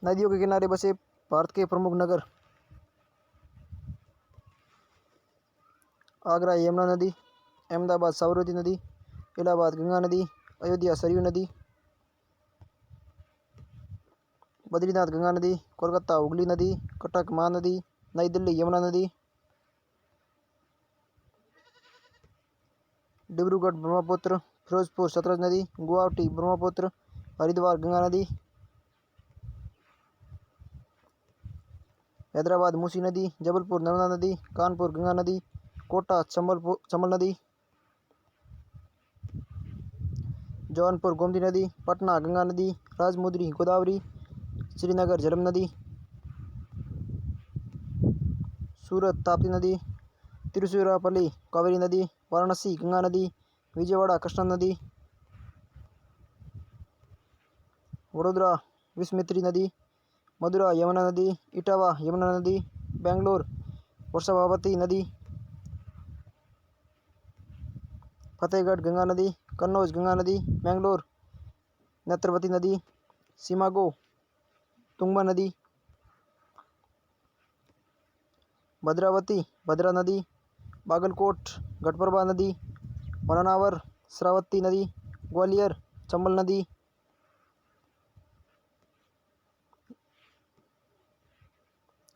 नदियों के किनारे बसे भारत के प्रमुख नगर। आगरा यमुना नदी, अहमदाबाद साबरमती नदी, इलाहाबाद गंगा नदी, अयोध्या सरयू नदी, बद्रीनाथ गंगा नदी, कोलकाता हुगली नदी, कटक महानदी, नई दिल्ली यमुना नदी, डिब्रूगढ़ ब्रह्मपुत्र, फिरोजपुर सतलज नदी, गुवाहाटी ब्रह्मपुत्र, हरिद्वार गंगा नदी, हैदराबाद मूसी नदी, जबलपुर नर्मदा नदी, कानपुर गंगा नदी, कोटा चंबल नदी, जौनपुर गोमती नदी, पटना गंगा नदी, राजमुंद्री गोदावरी, श्रीनगर झेलम नदी, सूरत ताप्ती नदी, तिरुचिरापल्ली कावेरी नदी, वाराणसी गंगा नदी, विजयवाड़ा कृष्णा नदी, वडोदरा विस्मित्री नदी, मदुरा यमुना नदी, इटावा यमुना नदी, बेंगलोर वर्षावती नदी, फतेहगढ़ गंगा नदी, कन्नौज गंगा नदी, मैंगलोर नेत्रवती नदी, शिमागो तुंगभा नदी, भद्रावती भद्रा नदी, बागलकोट घटप्रभा नदी, मनावर श्रावती नदी, ग्वालियर चंबल नदी,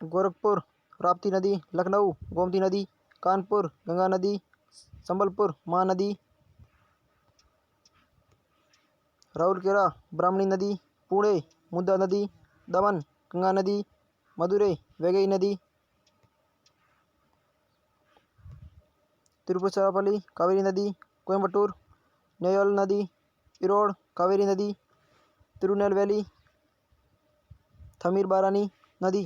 गोरखपुर राप्ती नदी, लखनऊ गोमती नदी, कानपुर गंगा नदी, संबलपुर महानदी, राउरकेला ब्राह्मणी नदी, पुणे मुंद्रा नदी, दमन गंगा नदी, मदुरै वैगई नदी, तिरुचिरापल्ली कावेरी नदी, कोयम्बटूर नेय्यार नदी, इरोड कावेरी नदी, तिरुनेलवेली थमीरबरानी नदी।